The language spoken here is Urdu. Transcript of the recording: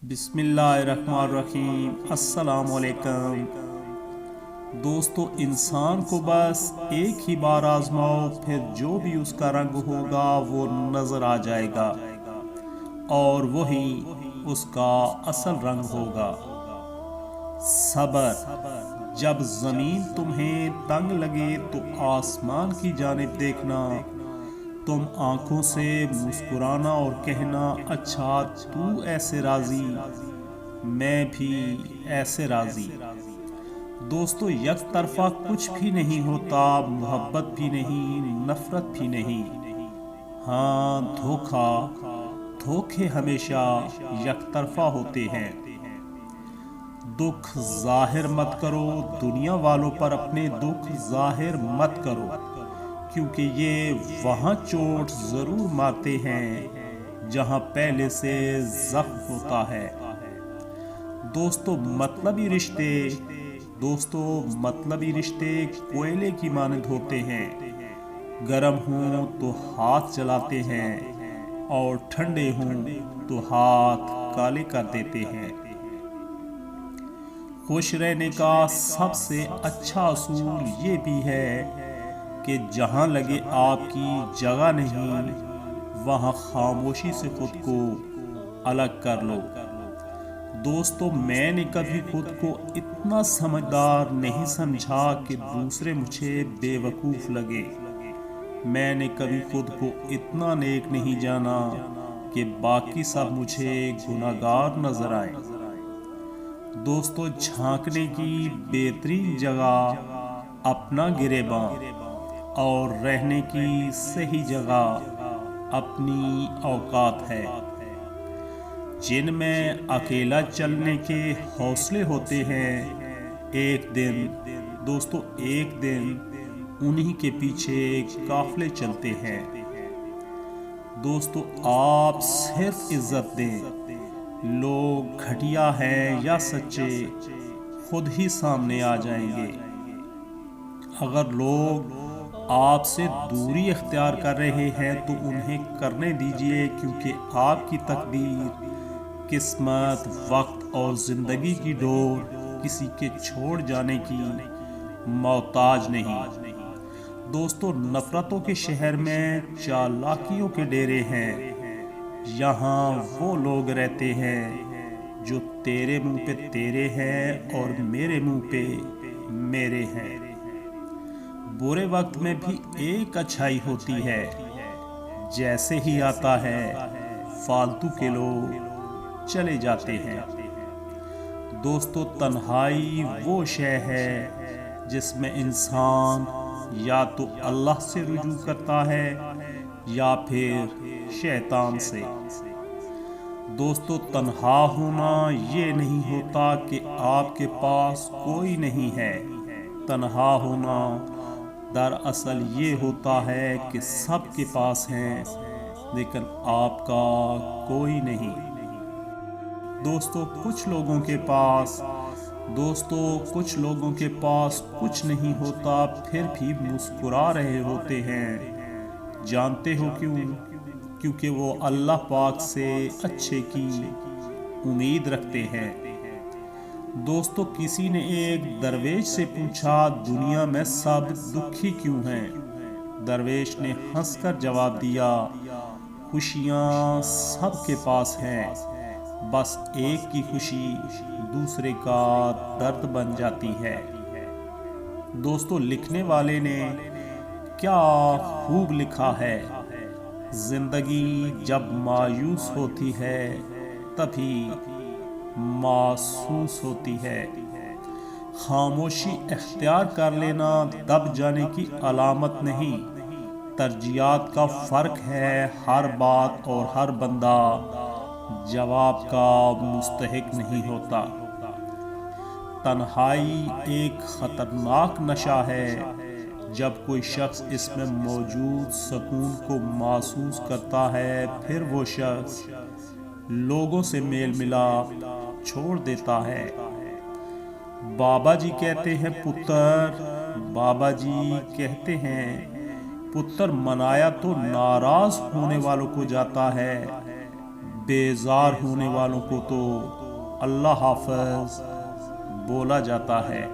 بسم اللہ الرحمن الرحیم۔ السلام علیکم دوستو، انسان کو بس ایک ہی بار آزماؤ، پھر جو بھی اس کا رنگ ہوگا وہ نظر آ جائے گا اور وہی اس کا اصل رنگ ہوگا۔ صبر۔ جب زمین تمہیں تنگ لگے تو آسمان کی جانب دیکھنا، تم آنکھوں سے مسکرانا اور کہنا اچھا تو ایسے راضی، میں بھی ایسے راضی۔ دوستو، یک طرفہ کچھ بھی نہیں ہوتا، محبت بھی نہیں، نفرت بھی نہیں۔ ہاں، دھوکے ہمیشہ یک طرفہ ہوتے ہیں۔ دکھ ظاہر مت کرو، دنیا والوں پر اپنے دکھ ظاہر مت کرو، کیونکہ یہ وہاں چوٹ ضرور مارتے ہیں جہاں پہلے سے زخم ہوتا ہے۔ دوستو، مطلبی رشتے کوئلے کی مانند ہوتے ہیں، گرم ہوں تو ہاتھ جلاتے ہیں اور ٹھنڈے ہوں تو ہاتھ کالے کر دیتے ہیں۔ خوش رہنے کا سب سے اچھا اصول یہ بھی ہے کہ جہاں لگے آپ کی جگہ نہیں، وہاں خاموشی سے خود کو الگ کر لو۔ دوستو، میں نے کبھی خود کو اتنا سمجھدار نہیں سمجھا کہ دوسرے مجھے بے وقوف لگے۔ میں نے کبھی خود کو اتنا نیک نہیں جانا کہ باقی سب مجھے گناہگار نظر آئیں۔ دوستو، جھانکنے کی بہترین جگہ اپنا گریباں اور رہنے کی صحیح جگہ اپنی اوقات ہے۔ جن میں اکیلا چلنے کے حوصلے ہوتے ہیں، ایک دن انہی کے پیچھے قافلے چلتے ہیں۔ دوستو، آپ صرف عزت دیں، لوگ گھٹیا ہیں یا سچے خود ہی سامنے آ جائیں گے۔ اگر لوگ آپ سے دوری اختیار کر رہے ہیں تو انہیں کرنے دیجئے، کیونکہ آپ کی تقدیر، قسمت، وقت اور زندگی کی ڈور کسی کے چھوڑ جانے کی محتاج نہیں۔ دوستو، نفرتوں کے شہر میں چالاکیوں کے ڈیرے ہیں۔ یہاں وہ لوگ رہتے ہیں جو تیرے منہ پہ تیرے ہیں اور میرے منہ پہ میرے ہیں۔ برے وقت میں بھی ایک اچھائی ہوتی ہے، جیسے ہی آتا ہے فالتو کے لوگ چلے جاتے ہیں۔ دوستو، تنہائی وہ شے ہے جس میں انسان یا تو اللہ سے رجوع کرتا ہے یا پھر شیطان سے۔ دوستو، تنہا ہونا یہ نہیں ہوتا کہ آپ کے پاس کوئی نہیں ہے۔ تنہا ہونا دراصل یہ ہوتا ہے کہ سب کے پاس ہیں لیکن آپ کا کوئی نہیں۔ دوستو، کچھ لوگوں کے پاس کچھ نہیں ہوتا پھر بھی مسکرا رہے ہوتے ہیں۔ جانتے ہو کیوں؟ کیونکہ وہ اللہ پاک سے اچھے کی امید رکھتے ہیں۔ دوستو، کسی نے ایک درویش سے پوچھا دنیا میں سب دکھی کیوں ہیں؟ درویش نے ہنس کر جواب دیا، خوشیاں سب کے پاس ہیں، بس ایک کی خوشی دوسرے کا درد بن جاتی ہے۔ دوستو، لکھنے والے نے کیا خوب لکھا ہے، زندگی جب مایوس ہوتی ہے تبھی محسوس ہوتی ہے۔ خاموشی اختیار کر لینا دب جانے کی علامت نہیں، ترجیحات کا فرق ہے۔ ہر بات اور ہر بندہ جواب کا مستحق نہیں ہوتا۔ تنہائی ایک خطرناک نشہ ہے، جب کوئی شخص اس میں موجود سکون کو محسوس کرتا ہے پھر وہ شخص لوگوں سے میل ملاپ چھوڑ دیتا ہے۔ بابا جی کہتے ہیں پتر منایا تو ناراض ہونے والوں کو جاتا ہے، بیزار ہونے والوں کو تو اللہ حافظ بولا جاتا ہے۔